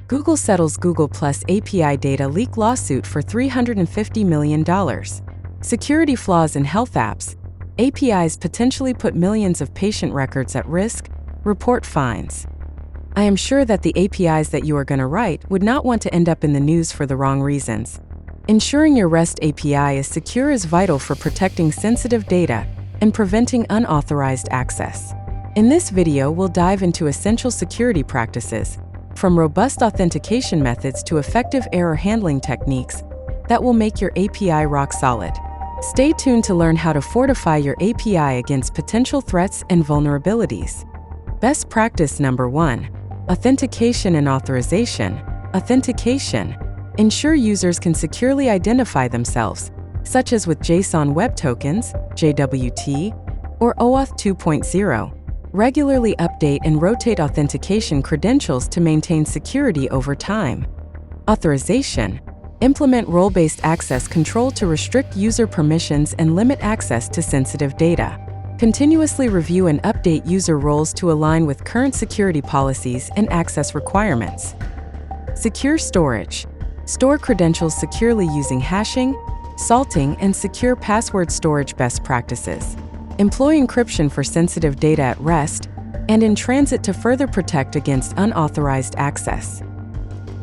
Google settles Google Plus API data leak lawsuit for $350 million. Security flaws in health apps. APIs potentially put millions of patient records at risk. Report finds. I am sure that the APIs that you are going to write would not want to end up in the news for the wrong reasons. Ensuring your REST API is secure is vital for protecting sensitive data and preventing unauthorized access. In this video, we'll dive into essential security practices, from robust authentication methods to effective error handling techniques that will make your API rock solid. Stay tuned to learn how to fortify your API against potential threats and vulnerabilities. Best practice number 1. Authentication and authorization. Authentication. Ensure users can securely identify themselves, such as with JSON Web Tokens, JWT, or OAuth 2.0. Regularly update and rotate authentication credentials to maintain security over time. Authorization. Implement role-based access control to restrict user permissions and limit access to sensitive data. Continuously review and update user roles to align with current security policies and access requirements. Secure storage. Store credentials securely using hashing, salting, and secure password storage best practices. Employ encryption for sensitive data at rest and in transit to further protect against unauthorized access.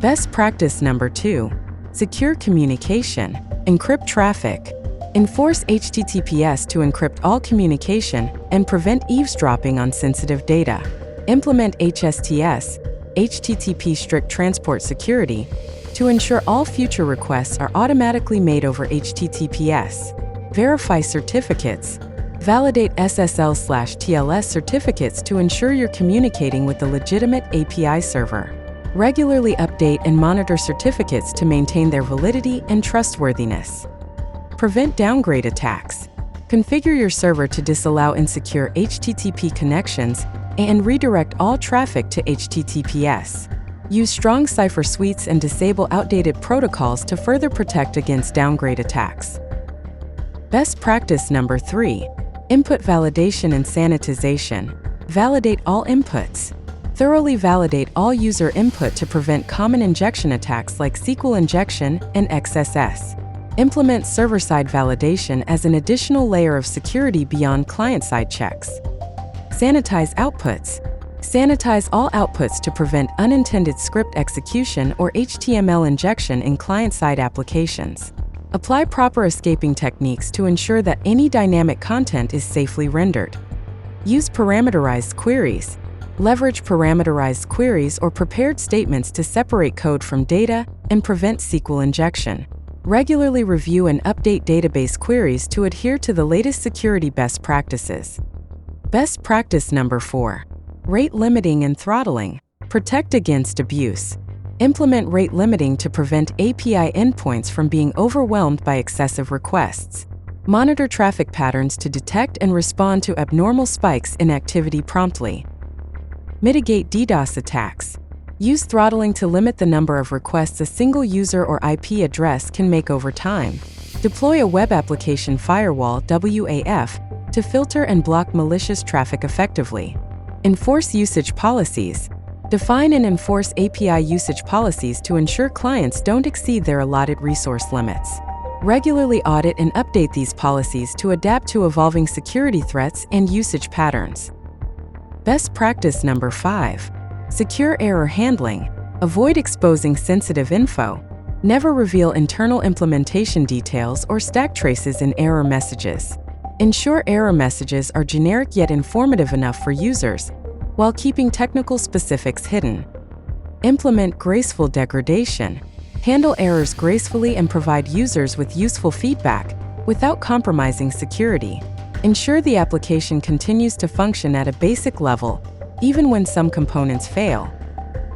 Best practice number 2. Secure communication. Encrypt traffic. Enforce HTTPS to encrypt all communication and prevent eavesdropping on sensitive data. Implement HSTS, HTTP strict transport security, to ensure all future requests are automatically made over HTTPS. Verify certificates. Validate SSL/TLS certificates to ensure you're communicating with the legitimate API server. Regularly update and monitor certificates to maintain their validity and trustworthiness. Prevent downgrade attacks. Configure your server to disallow insecure HTTP connections and redirect all traffic to HTTPS. Use strong cipher suites and disable outdated protocols to further protect against downgrade attacks. Best practice number 3. Input validation and sanitization. Validate all inputs. Thoroughly validate all user input to prevent common injection attacks like SQL injection and XSS. Implement server-side validation as an additional layer of security beyond client-side checks. Sanitize outputs. Sanitize all outputs to prevent unintended script execution or HTML injection in client-side applications. Apply proper escaping techniques to ensure that any dynamic content is safely rendered. Use parameterized queries. Leverage parameterized queries or prepared statements to separate code from data and prevent SQL injection. Regularly review and update database queries to adhere to the latest security best practices. Best practice number 4. Rate limiting and throttling. Protect against abuse. Implement rate limiting to prevent API endpoints from being overwhelmed by excessive requests. Monitor traffic patterns to detect and respond to abnormal spikes in activity promptly. Mitigate DDoS attacks. Use throttling to limit the number of requests a single user or IP address can make over time. Deploy a web application firewall (WAF) to filter and block malicious traffic effectively. Enforce usage policies. Define and enforce API usage policies to ensure clients don't exceed their allotted resource limits. Regularly audit and update these policies to adapt to evolving security threats and usage patterns. Best practice number 5. Secure error handling. Avoid exposing sensitive info. Never reveal internal implementation details or stack traces in error messages. Ensure error messages are generic yet informative enough for users, while keeping technical specifics hidden. Implement graceful degradation. Handle errors gracefully and provide users with useful feedback without compromising security. Ensure the application continues to function at a basic level, even when some components fail.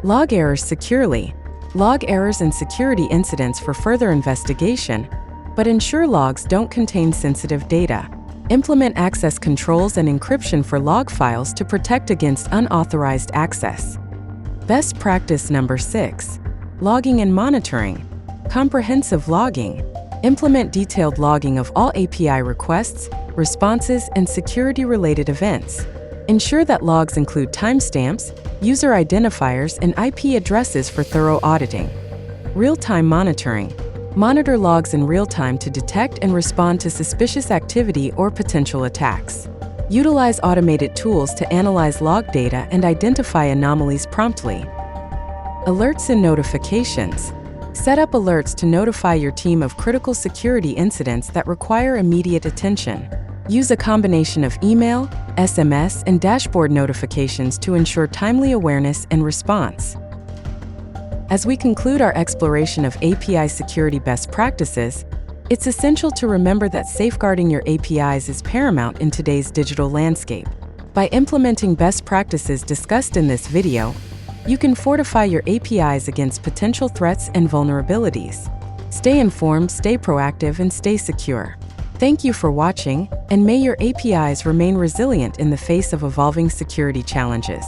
Log errors securely. Log errors and security incidents for further investigation, but ensure logs don't contain sensitive data. Implement access controls and encryption for log files to protect against unauthorized access. Best practice number 6. Logging and monitoring. Comprehensive logging. Implement detailed logging of all API requests, responses, and security-related events. Ensure that logs include timestamps, user identifiers, and IP addresses for thorough auditing. Real-time monitoring. Monitor logs in real time to detect and respond to suspicious activity or potential attacks. Utilize automated tools to analyze log data and identify anomalies promptly. Alerts and notifications. Set up alerts to notify your team of critical security incidents that require immediate attention. Use a combination of email, SMS, and dashboard notifications to ensure timely awareness and response. As we conclude our exploration of API security best practices, it's essential to remember that safeguarding your APIs is paramount in today's digital landscape. By implementing best practices discussed in this video, you can fortify your APIs against potential threats and vulnerabilities. Stay informed, stay proactive, and stay secure. Thank you for watching, and may your APIs remain resilient in the face of evolving security challenges.